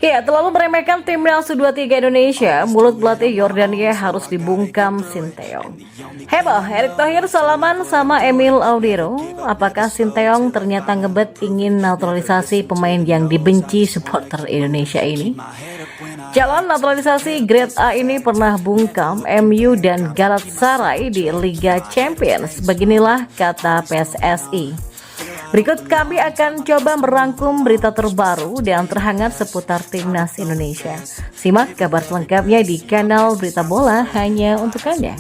Ya, terlalu meremehkan timnas U23 Indonesia, mulut pelatih Yordania harus dibungkam Sinteyong. Heboh, Erick Thohir salaman sama Emil Audero. Apakah Sinteyong ternyata ngebet ingin naturalisasi pemain yang dibenci supporter Indonesia ini? Calon naturalisasi Grade A ini pernah bungkam MU dan Galatasaray di Liga Champions. Beginilah kata PSSI. Berikut kami akan coba merangkum berita terbaru dan terhangat seputar timnas Indonesia. Simak kabar selengkapnya di kanal Berita Bola hanya untuk Anda.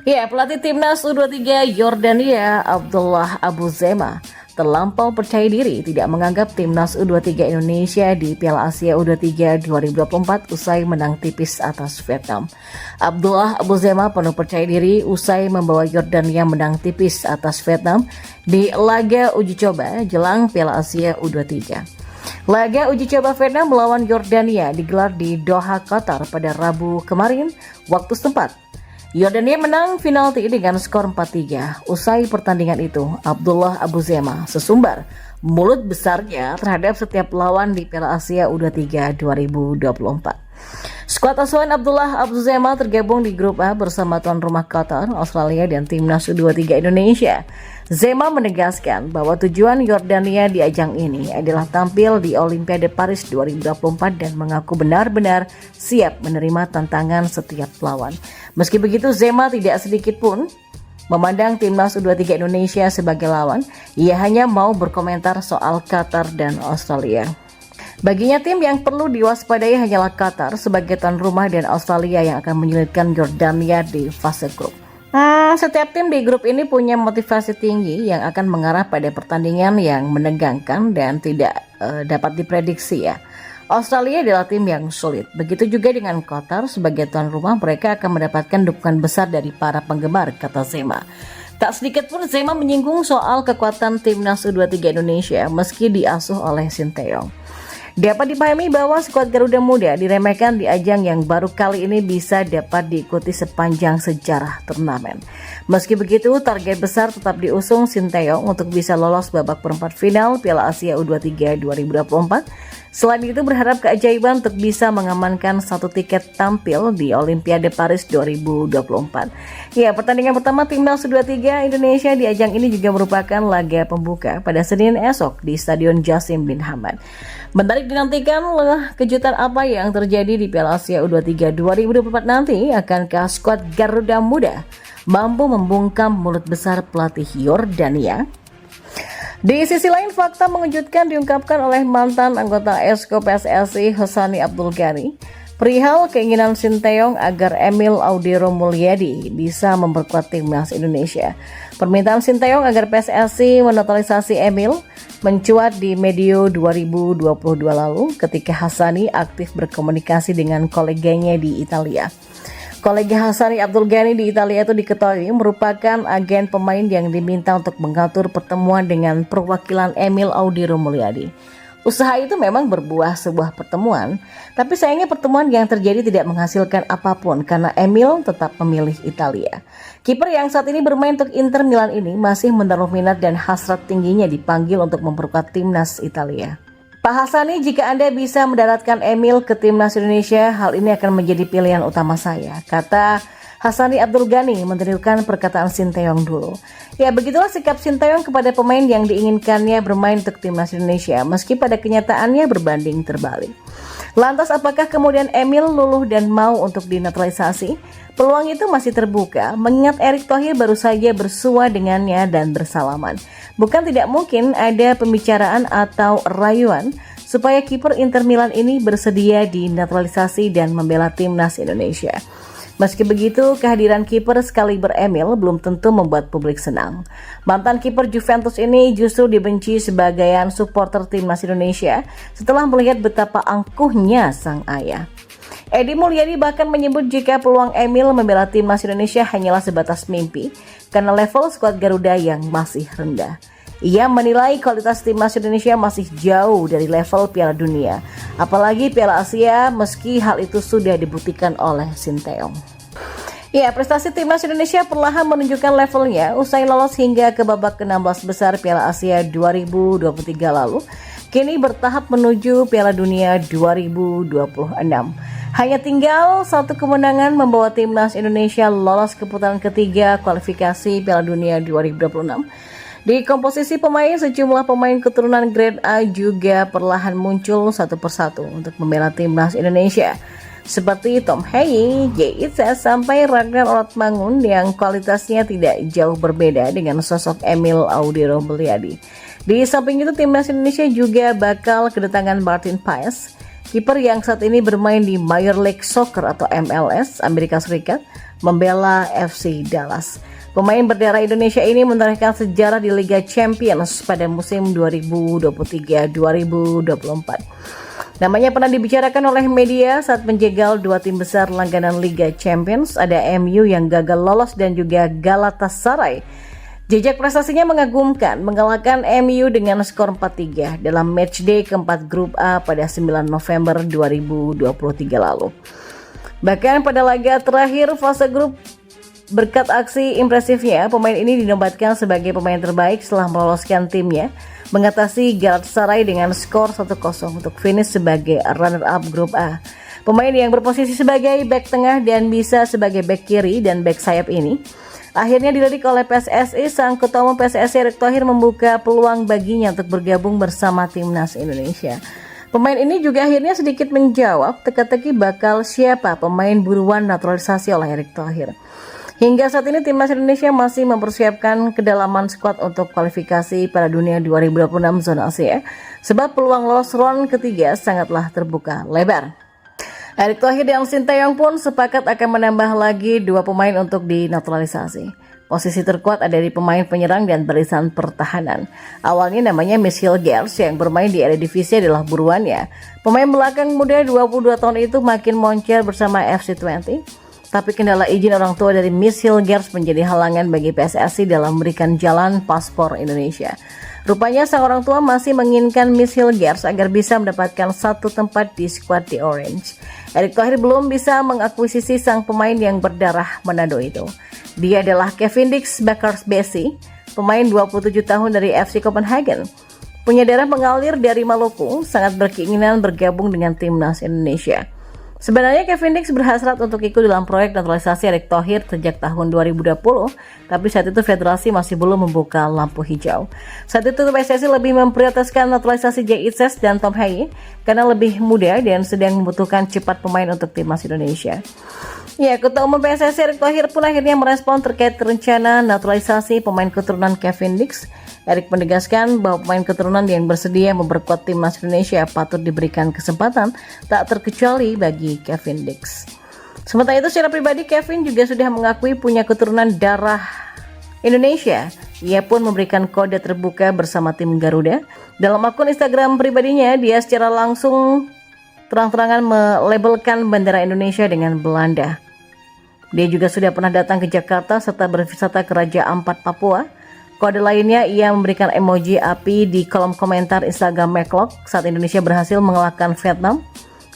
Ya, pelatih timnas U23 Yordania Abdullah Abu Zema terlampau percaya diri tidak menganggap timnas U23 Indonesia di Piala Asia U23 2024 usai menang tipis atas Vietnam. Abdullah Abu Zema penuh percaya diri usai membawa Yordania menang tipis atas Vietnam di laga uji coba jelang Piala Asia U23. Laga uji coba Vietnam melawan Yordania digelar di Doha, Qatar pada Rabu kemarin waktu setempat. Yordania menang penalti dengan skor 4-3. Usai pertandingan itu, Abdullah Abu Zema sesumbar mulut besarnya terhadap setiap lawan di Piala Asia U23 2024. Skuad asuhan Abdullah Abu Zema tergabung di grup A bersama tuan rumah Qatar, Australia, dan timnas U23 Indonesia. Zema menegaskan bahwa tujuan Yordania di ajang ini adalah tampil di Olimpiade Paris 2024 dan mengaku benar-benar siap menerima tantangan setiap lawan. Meski begitu, Zema tidak sedikit pun memandang timnas U23 Indonesia sebagai lawan. Ia hanya mau berkomentar soal Qatar dan Australia. Baginya tim yang perlu diwaspadai hanyalah Qatar sebagai tuan rumah dan Australia yang akan menyulitkan Yordania di fase grup. Setiap tim di grup ini punya motivasi tinggi yang akan mengarah pada pertandingan yang menegangkan dan tidak dapat diprediksi ya. Australia adalah tim yang sulit. Begitu juga dengan Qatar sebagai tuan rumah, mereka akan mendapatkan dukungan besar dari para penggemar, kata Zema. Tak sedikit pun Zema menyinggung soal kekuatan timnas U23 Indonesia meski diasuh oleh Sinteyong. Dapat dipahami bahwa skuad Garuda Muda diremehkan di ajang yang baru kali ini bisa dapat diikuti sepanjang sejarah turnamen. Meski begitu, target besar tetap diusung Sinteyong untuk bisa lolos babak perempat final Piala Asia U23 2024. Selain itu berharap keajaiban untuk bisa mengamankan satu tiket tampil di Olimpiade Paris 2024. Ya, pertandingan pertama timnas U23 Indonesia di ajang ini juga merupakan laga pembuka pada Senin esok di Stadion Jassim bin Hamad. Menarik dinantikan kejutan apa yang terjadi di Piala Asia U23 2024 nanti. Akankah skuad Garuda Muda mampu membungkam mulut besar pelatih Yordania? Di sisi lain, fakta mengejutkan diungkapkan oleh mantan anggota Esko PSSI Hassani Abdul Ghani perihal keinginan Sinteyong agar Emil Audero Mulyadi bisa memperkuat timnas Indonesia. Permintaan Sinteyong agar PSSI menaturalisasi Emil mencuat di medio 2022 lalu ketika Hassani aktif berkomunikasi dengan koleganya di Italia. Kolega Hassani Abdul Ghani di Italia itu diketahui merupakan agen pemain yang diminta untuk mengatur pertemuan dengan perwakilan Emil Audero Mulyadi. Usaha itu memang berbuah sebuah pertemuan, tapi sayangnya pertemuan yang terjadi tidak menghasilkan apapun karena Emil tetap memilih Italia. Kiper yang saat ini bermain untuk Inter Milan ini masih menaruh minat dan hasrat tingginya dipanggil untuk memperkuat timnas Italia. Pak Hassani, jika Anda bisa mendaratkan Emil ke timnas Indonesia, hal ini akan menjadi pilihan utama saya, kata Hassani Abdul Ghani menirukan perkataan Sinteyong dulu. Ya, begitulah sikap Sinteyong kepada pemain yang diinginkannya bermain untuk timnas Indonesia, meski pada kenyataannya berbanding terbalik. Lantas apakah kemudian Emil luluh dan mau untuk dinaturalisasi? Peluang itu masih terbuka, mengingat Erick Thohir baru saja bersua dengannya dan bersalaman. Bukan tidak mungkin ada pembicaraan atau rayuan supaya kiper Inter Milan ini bersedia dinaturalisasi dan membela timnas Indonesia. Meski begitu, kehadiran kiper sekaliber Emil belum tentu membuat publik senang. Mantan kiper Juventus ini justru dibenci sebagian supporter timnas Indonesia setelah melihat betapa angkuhnya sang ayah. Edi Mulyadi bahkan menyebut jika peluang Emil membela timnas Indonesia hanyalah sebatas mimpi karena level skuad Garuda yang masih rendah. Ia menilai kualitas timnas Indonesia masih jauh dari level Piala Dunia, apalagi Piala Asia, meski hal itu sudah dibuktikan oleh Sinteyong. Ya, prestasi timnas Indonesia perlahan menunjukkan levelnya usai lolos hingga ke babak ke-16 besar Piala Asia 2023 lalu. Kini bertahap menuju Piala Dunia 2026. Hanya tinggal satu kemenangan membawa timnas Indonesia lolos ke putaran ketiga kualifikasi Piala Dunia 2026. Di komposisi pemain, sejumlah pemain keturunan grade A juga perlahan muncul satu persatu untuk membela timnas Indonesia. Seperti Tom Haye, Jay Itzes, sampai Ragnar Orotmangun yang kualitasnya tidak jauh berbeda dengan sosok Emil Audero Beliadi. Di samping itu, timnas Indonesia juga bakal kedatangan Martin Paes, kiper yang saat ini bermain di Major League Soccer atau MLS Amerika Serikat, membela FC Dallas. Pemain berdarah Indonesia ini menorehkan sejarah di Liga Champions pada musim 2023-2024. Namanya pernah dibicarakan oleh media saat menjegal dua tim besar langganan Liga Champions, ada MU yang gagal lolos dan juga Galatasaray. Jejak prestasinya mengagumkan, mengalahkan MU dengan skor 4-3 dalam matchday keempat grup A pada 9 November 2023 lalu. Bahkan pada laga terakhir fase grup, berkat aksi impresifnya, pemain ini dinobatkan sebagai pemain terbaik setelah meloloskan timnya mengatasi Galatasaray dengan skor 1-0 untuk finish sebagai runner-up grup A. Pemain yang berposisi sebagai bek tengah dan bisa sebagai bek kiri dan bek sayap ini akhirnya dilirik oleh PSSI. Sang ketua umum PSSI Erick Thohir membuka peluang baginya untuk bergabung bersama timnas Indonesia. Pemain ini juga akhirnya sedikit menjawab teka-teki bakal siapa pemain buruan naturalisasi oleh Erick Thohir. Hingga saat ini timnas Indonesia masih mempersiapkan kedalaman skuad untuk kualifikasi Piala Dunia 2026 zona Asia, sebab peluang lolos round ketiga sangatlah terbuka lebar. Erick Thohir dan Sinteyong pun sepakat akan menambah lagi dua pemain untuk dinaturalisasi. Posisi terkuat ada di pemain penyerang dan barisan pertahanan. Awalnya namanya Michel Gers yang bermain di Eredivisie adalah buruannya. Pemain belakang muda 22 tahun itu makin moncer bersama FC20. Tapi kendala izin orang tua dari Michel Gers menjadi halangan bagi PSSI dalam memberikan jalan paspor Indonesia. Rupanya sang orang tua masih menginginkan Michel Gers agar bisa mendapatkan satu tempat di skuad The Orange. Erick Thohir belum bisa mengakuisisi sang pemain yang berdarah Manado itu. Dia adalah Kevin Dix Bakars-Bessi, pemain 27 tahun dari FC Copenhagen. Punya darah mengalir dari Maluku, sangat berkeinginan bergabung dengan timnas Indonesia. Sebenarnya Kevin Dix berhasrat untuk ikut dalam proyek naturalisasi Erick Thohir sejak tahun 2020, tapi saat itu federasi masih belum membuka lampu hijau. Saat itu PSSI lebih memprioritaskan naturalisasi Jay Itzes dan Tom Haye karena lebih muda dan sedang membutuhkan cepat pemain untuk timnas Indonesia. Ya, Ketua Umum PSSI Erick Thohir pun akhirnya merespon terkait rencana naturalisasi pemain keturunan Kevin Dix. Erick menegaskan bahwa pemain keturunan yang bersedia memperkuat timnas Indonesia patut diberikan kesempatan, tak terkecuali bagi Kevin Dix. Sementara itu secara pribadi Kevin juga sudah mengakui punya keturunan darah Indonesia. Ia pun memberikan kode terbuka bersama tim Garuda. Dalam akun Instagram pribadinya, dia secara langsung terang-terangan melabelkan bendera Indonesia dengan Belanda. Dia juga sudah pernah datang ke Jakarta serta berwisata ke Raja Ampat Papua. Kode lainnya, ia memberikan emoji api di kolom komentar Instagram Maclock saat Indonesia berhasil mengalahkan Vietnam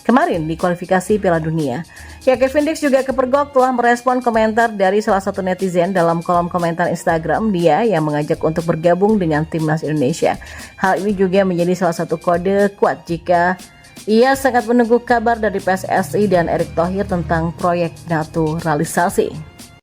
kemarin di kualifikasi Piala Dunia. Ya, Kevin Dix juga kepergok telah merespon komentar dari salah satu netizen dalam kolom komentar Instagram dia yang mengajak untuk bergabung dengan timnas Indonesia. Hal ini juga menjadi salah satu kode kuat jika ia sangat menunggu kabar dari PSSI dan Erick Thohir tentang proyek naturalisasi.